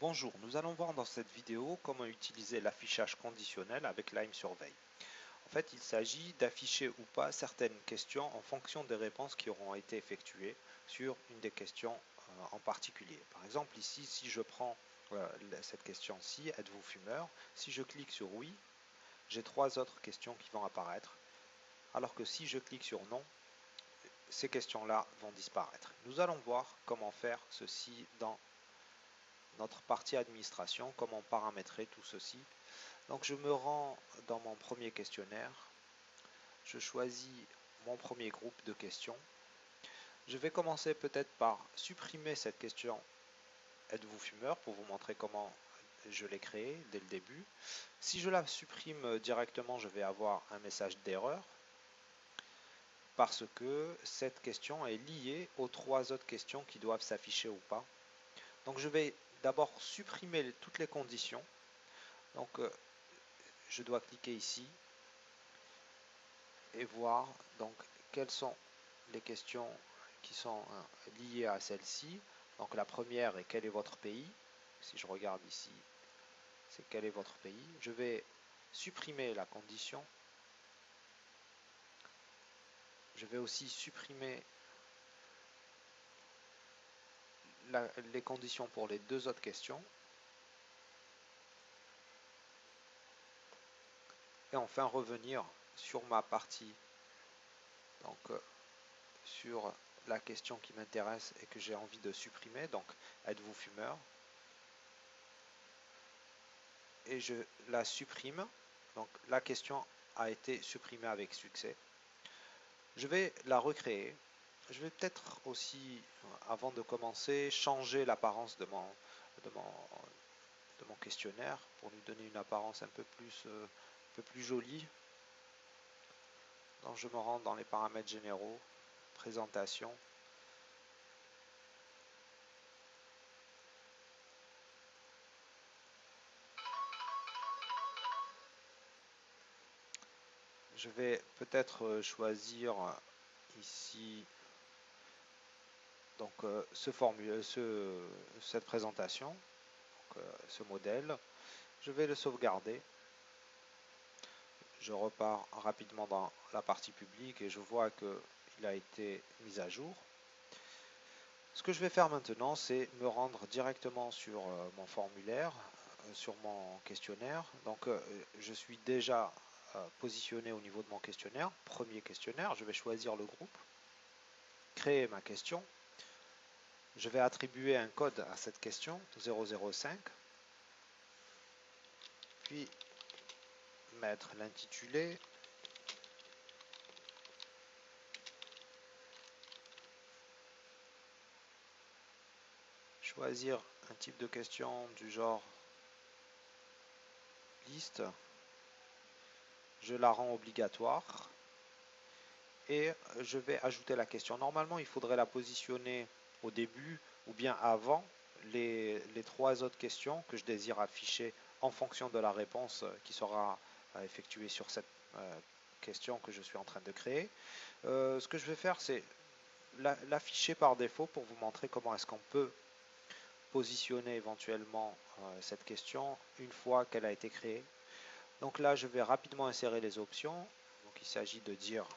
Bonjour, nous allons voir dans cette vidéo comment utiliser l'affichage conditionnel avec Lime Survey. En fait, il s'agit d'afficher ou pas certaines questions en fonction des réponses qui auront été effectuées sur une des questions en particulier. Par exemple, ici, si je prends cette question-ci, êtes-vous fumeur? Si je clique sur oui, j'ai trois autres questions qui vont apparaître, alors que si je clique sur non, ces questions-là vont disparaître. Nous allons voir comment faire ceci dans notre partie administration, comment paramétrer tout ceci. Donc je me rends dans mon premier questionnaire, je choisis mon premier groupe de questions. Je vais commencer peut-être par supprimer cette question êtes-vous fumeur pour vous montrer comment je l'ai créée dès le début. Si je la supprime directement, je vais avoir un message d'erreur parce que cette question est liée aux trois autres questions qui doivent s'afficher ou pas. Donc je vais d'abord supprimer toutes les conditions. Donc je dois cliquer ici et voir donc quelles sont les questions qui sont liées à celle-ci. Donc la première est quel est votre pays? Si je regarde ici, c'est quel est votre pays? Je vais supprimer la condition. Je vais aussi supprimer les conditions pour les deux autres questions. Et enfin revenir sur ma partie, donc sur la question qui m'intéresse et que j'ai envie de supprimer. Donc êtes-vous fumeur? Et je la supprime. Donc la question a été supprimée avec succès. Je vais la recréer. Je vais peut-être aussi, avant de commencer, changer l'apparence de mon, de mon questionnaire pour lui donner une apparence un peu plus jolie. Donc je me rends dans les paramètres généraux, présentation. Je vais peut-être choisir ici donc cette présentation, donc, ce modèle. Je vais le sauvegarder. Je repars rapidement dans la partie publique et je vois qu'il a été mis à jour. Ce que je vais faire maintenant, c'est me rendre directement sur mon formulaire, sur mon questionnaire. Donc je suis déjà positionné au niveau de mon questionnaire. Premier questionnaire, je vais choisir le groupe, créer ma question. Je vais attribuer un code à cette question, 005, puis mettre l'intitulé, choisir un type de question du genre liste, je la rends obligatoire et je vais ajouter la question. Normalement, il faudrait la positionner au début ou bien avant les trois autres questions que je désire afficher en fonction de la réponse qui sera effectuée sur cette question que je suis en train de créer. Ce que je vais faire, c'est l'afficher par défaut pour vous montrer comment est-ce qu'on peut positionner éventuellement cette question une fois qu'elle a été créée. Donc là, je vais rapidement insérer les options. Donc il s'agit de dire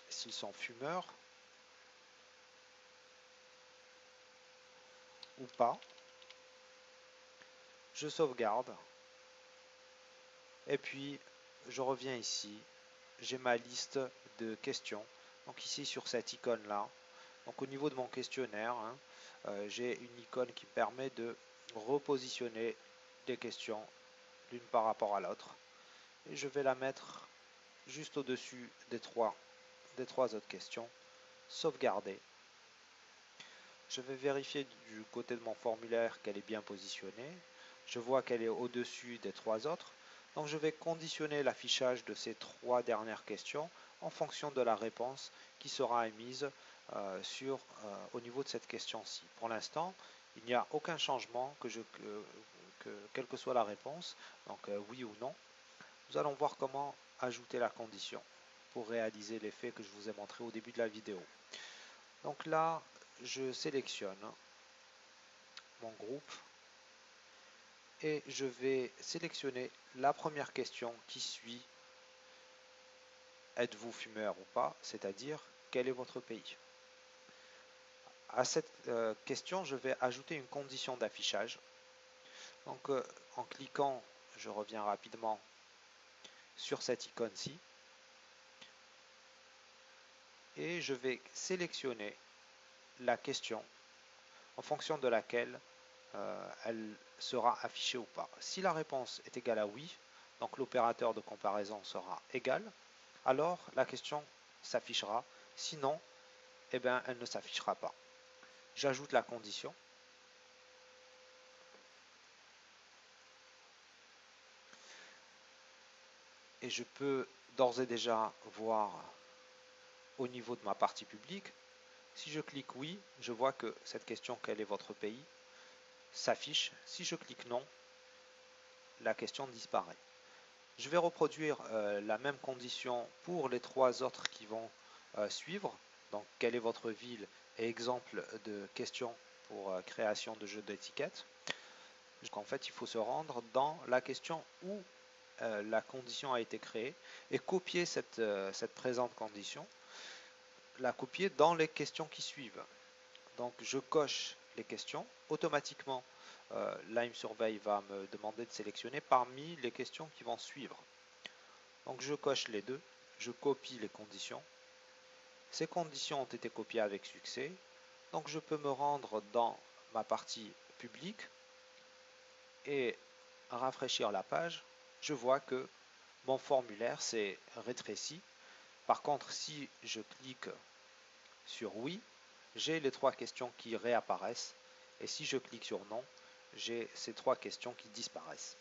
s'ils sont fumeurs ou pas. Je sauvegarde. Et puis, je reviens ici. J'ai ma liste de questions. Donc ici, sur cette icône-là. Donc au niveau de mon questionnaire, j'ai une icône qui permet de repositionner les questions l'une par rapport à l'autre. Et je vais la mettre juste au-dessus des trois autres questions. Sauvegarder. Je vais vérifier du côté de mon formulaire qu'elle est bien positionnée. Je vois qu'elle est au-dessus des trois autres. Donc je vais conditionner l'affichage de ces trois dernières questions en fonction de la réponse qui sera émise au niveau de cette question-ci. Pour l'instant, il n'y a aucun changement quelle que soit la réponse, donc oui ou non. Nous allons voir comment ajouter la condition pour réaliser l'effet que je vous ai montré au début de la vidéo. Donc là, je sélectionne mon groupe et je vais sélectionner la première question qui suit êtes-vous fumeur ou pas, c'est-à-dire quel est votre pays. À cette question, je vais ajouter une condition d'affichage. Donc en cliquant, je reviens rapidement sur cette icône-ci et je vais sélectionner la question en fonction de laquelle elle sera affichée ou pas. Si la réponse est égale à oui, donc l'opérateur de comparaison sera égal, alors la question s'affichera, sinon eh bien, elle ne s'affichera pas. J'ajoute la condition. Et je peux d'ores et déjà voir au niveau de ma partie publique, si je clique oui, je vois que cette question quel est votre pays s'affiche. Si je clique non, la question disparaît. Je vais reproduire la même condition pour les trois autres qui vont suivre. Donc quelle est votre ville et exemple de question pour création de jeux d'étiquettes. En fait, il faut se rendre dans la question où la condition a été créée et copier cette présente condition, la copier dans les questions qui suivent. Donc je coche les questions, automatiquement Lime Survey va me demander de sélectionner parmi les questions qui vont suivre. Donc je coche les deux, je copie les conditions. Ces conditions ont été copiées avec succès. Donc je peux me rendre dans ma partie publique et rafraîchir la page. Je vois que mon formulaire s'est rétréci. Par contre, si je clique sur oui, j'ai les trois questions qui réapparaissent. Et si je clique sur non, j'ai ces trois questions qui disparaissent.